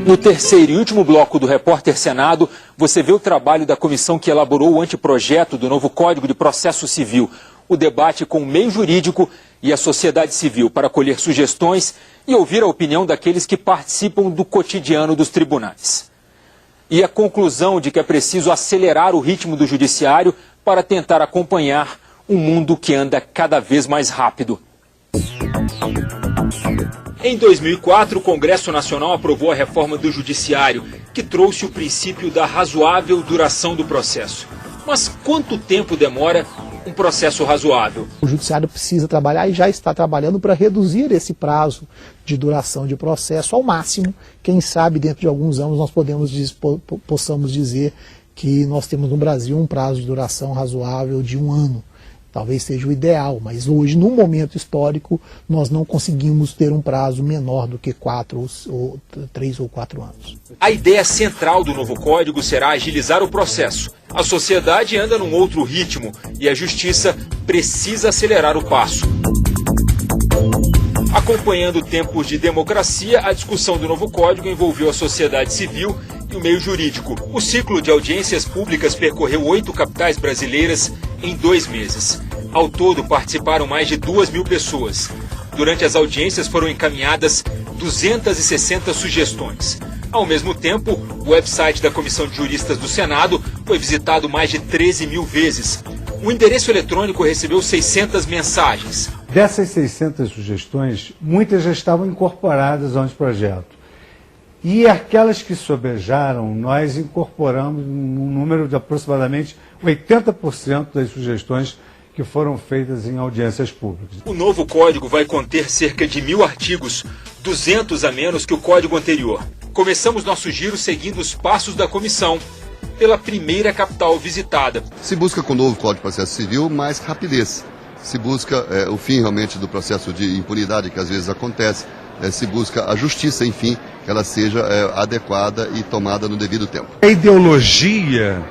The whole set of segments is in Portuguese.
No terceiro e último bloco do Repórter Senado, você vê o trabalho da comissão que elaborou o anteprojeto do novo Código de Processo Civil, o debate com o meio jurídico e a sociedade civil para colher sugestões e ouvir a opinião daqueles que participam do cotidiano dos tribunais. E a conclusão de que é preciso acelerar o ritmo do judiciário para tentar acompanhar um mundo que anda cada vez mais rápido. Em 2004, o Congresso Nacional aprovou a reforma do Judiciário, que trouxe o princípio da razoável duração do processo. Mas quanto tempo demora um processo razoável? O Judiciário precisa trabalhar e já está trabalhando para reduzir esse prazo de duração de processo ao máximo. Quem sabe dentro de alguns anos nós possamos dizer que nós temos no Brasil um prazo de duração razoável de 1 ano. Talvez seja o ideal, mas hoje, num momento histórico, nós não conseguimos ter um prazo menor do que 3 ou 4 anos. A ideia central do novo código será agilizar o processo. A sociedade anda num outro ritmo e a justiça precisa acelerar o passo. Acompanhando tempos de democracia, a discussão do novo código envolveu a sociedade civil e o meio jurídico. O ciclo de audiências públicas percorreu 8 capitais brasileiras em 2 meses. Ao todo, participaram mais de 2.000 pessoas. Durante as audiências foram encaminhadas 260 sugestões. Ao mesmo tempo, o website da Comissão de Juristas do Senado foi visitado mais de 13.000 vezes. O endereço eletrônico recebeu 600 mensagens. Dessas 600 sugestões, muitas já estavam incorporadas ao projeto. E aquelas que sobejaram, nós incorporamos um número de aproximadamente 80% das sugestões que foram feitas em audiências públicas. O novo código vai conter cerca de 1.000 artigos, 200 a menos que o código anterior. Começamos nosso giro seguindo os passos da comissão, pela primeira capital visitada. Se busca com o novo Código de Processo Civil mais rapidez. Se busca o fim realmente do processo de impunidade que às vezes acontece. Se busca a justiça, enfim, que ela seja adequada e tomada no devido tempo. A ideologia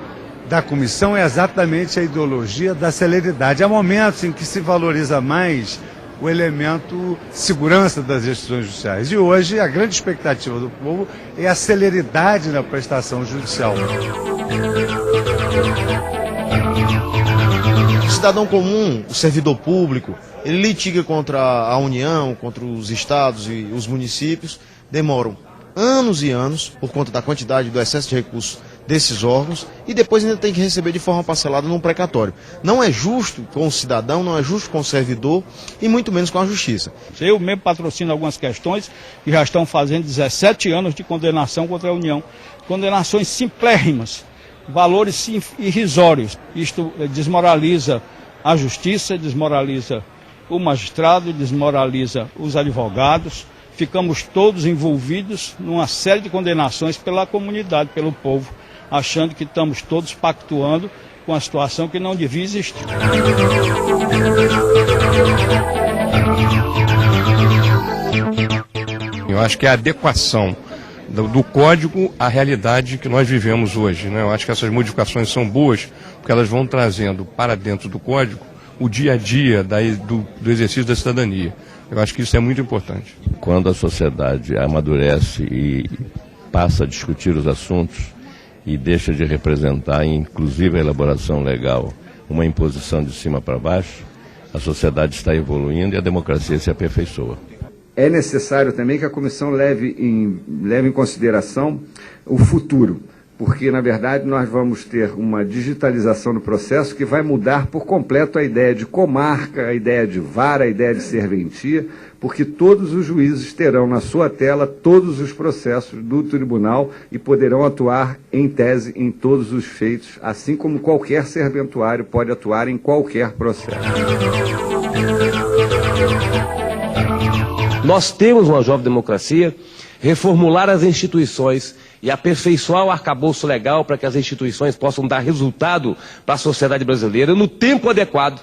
da comissão é exatamente a ideologia da celeridade. Há momentos em que se valoriza mais o elemento segurança das decisões judiciais. E hoje a grande expectativa do povo é a celeridade na prestação judicial. O cidadão comum, o servidor público, ele litiga contra a União, contra os estados e os municípios, demoram anos e anos por conta da quantidade do excesso de recursos desses órgãos e depois ainda tem que receber de forma parcelada num precatório. Não é justo com o cidadão, não é justo com o servidor e muito menos com a justiça. Eu mesmo patrocino algumas questões que já estão fazendo 17 anos de condenação contra a União. Condenações simplérrimas, valores irrisórios. Isto desmoraliza a justiça, desmoraliza o magistrado, desmoraliza os advogados. Ficamos todos envolvidos numa série de condenações pela comunidade, pelo povo, achando que estamos todos pactuando com a situação que não devia existir. Eu acho que é a adequação do código à realidade que nós vivemos hoje, né? Eu acho que essas modificações são boas, porque elas vão trazendo para dentro do código o dia a dia do exercício da cidadania. Eu acho que isso é muito importante. Quando a sociedade amadurece e passa a discutir os assuntos e deixa de representar, inclusive a elaboração legal, uma imposição de cima para baixo, a sociedade está evoluindo e a democracia se aperfeiçoa. É necessário também que a comissão leve em consideração o futuro, porque, na verdade, nós vamos ter uma digitalização do processo que vai mudar por completo a ideia de comarca, a ideia de vara, a ideia de serventia, porque todos os juízes terão na sua tela todos os processos do tribunal e poderão atuar, em tese, em todos os feitos, assim como qualquer serventuário pode atuar em qualquer processo. Nós temos uma jovem democracia, reformular as instituições e aperfeiçoar o arcabouço legal para que as instituições possam dar resultado para a sociedade brasileira no tempo adequado,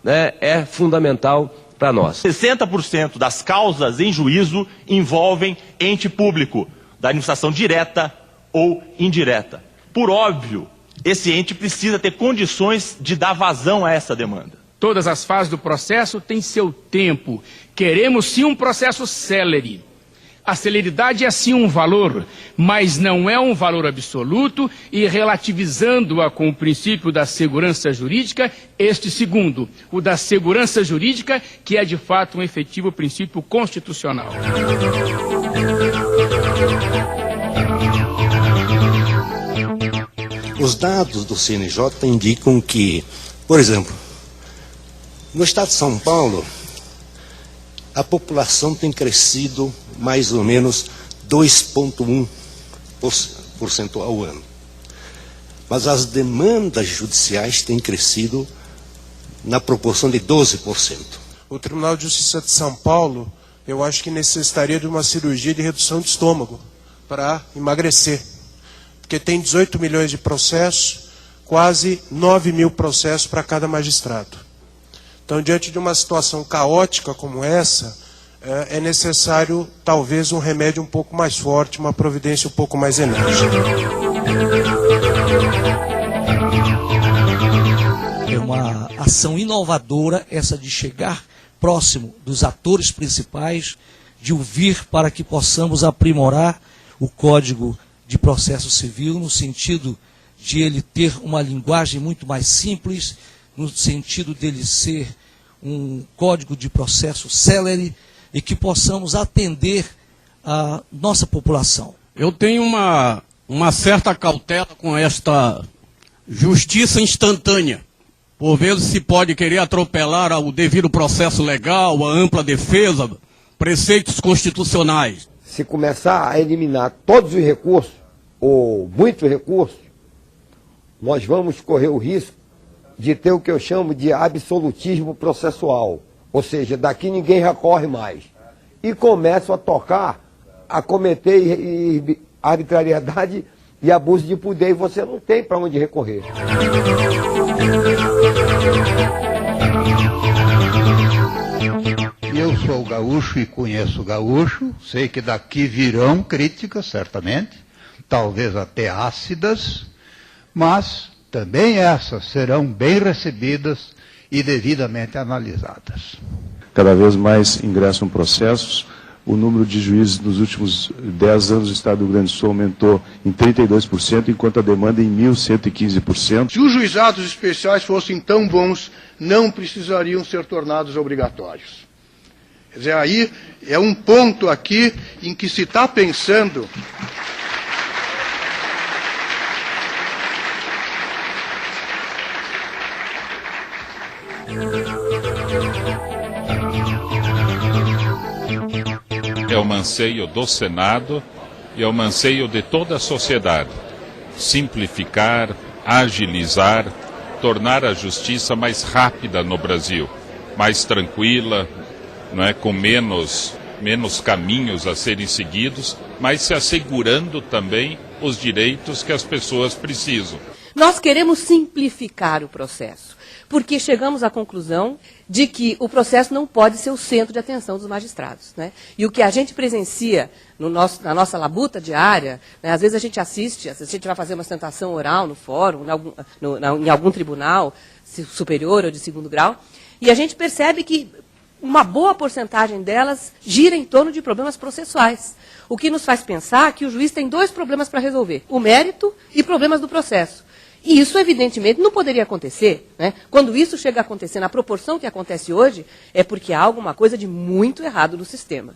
né, é fundamental para nós. 60% das causas em juízo envolvem ente público, da administração direta ou indireta. Por óbvio, esse ente precisa ter condições de dar vazão a essa demanda. Todas as fases do processo têm seu tempo. Queremos sim um processo célere. A celeridade é sim um valor, mas não é um valor absoluto, e relativizando-a com o princípio da segurança jurídica, este segundo, o da segurança jurídica, que é de fato um efetivo princípio constitucional. Os dados do CNJ indicam que, por exemplo, no estado de São Paulo, a população tem crescido mais ou menos 2,1% ao ano. Mas as demandas judiciais têm crescido na proporção de 12%. O Tribunal de Justiça de São Paulo, eu acho que necessitaria de uma cirurgia de redução de estômago para emagrecer. Porque tem 18 milhões de processos, quase 9 mil processos para cada magistrado. Então, diante de uma situação caótica como essa, é necessário, talvez, um remédio um pouco mais forte, uma providência um pouco mais enérgica. É uma ação inovadora essa de chegar próximo dos atores principais, de ouvir para que possamos aprimorar o Código de Processo Civil, no sentido de ele ter uma linguagem muito mais simples, no sentido dele ser um código de processo célere e que possamos atender a nossa população. Eu tenho uma certa cautela com esta justiça instantânea. Por vezes se pode querer atropelar o devido processo legal, a ampla defesa, preceitos constitucionais. Se começar a eliminar todos os recursos, ou muitos recursos, nós vamos correr o risco de ter o que eu chamo de absolutismo processual. Ou seja, daqui ninguém recorre mais. E começam a cometer arbitrariedade e abuso de poder, e você não tem para onde recorrer. Eu sou gaúcho e conheço gaúcho, sei que daqui virão críticas, certamente, talvez até ácidas, mas também essas serão bem recebidas e devidamente analisadas. Cada vez mais ingressam processos. O número de juízes nos últimos 10 anos do Estado do Rio Grande do Sul aumentou em 32%, enquanto a demanda em 1.115%. Se os juizados especiais fossem tão bons, não precisariam ser tornados obrigatórios. Quer dizer, aí é um ponto aqui em que se está pensando... É um anseio do Senado e é um anseio de toda a sociedade. Simplificar, agilizar, tornar a justiça mais rápida no Brasil, mais tranquila, não é, com menos caminhos a serem seguidos, mas se assegurando também os direitos que as pessoas precisam. Nós queremos simplificar o processo, porque chegamos à conclusão de que o processo não pode ser o centro de atenção dos magistrados, né? E o que a gente presencia na nossa labuta diária, né, às vezes a gente assiste, a gente vai fazer uma sustentação oral no fórum, em algum tribunal superior ou de segundo grau, e a gente percebe que uma boa porcentagem delas gira em torno de problemas processuais. O que nos faz pensar que o juiz tem dois problemas para resolver: o mérito e problemas do processo. E isso, evidentemente, não poderia acontecer, né? Quando isso chega a acontecer na proporção que acontece hoje, é porque há alguma coisa de muito errado no sistema.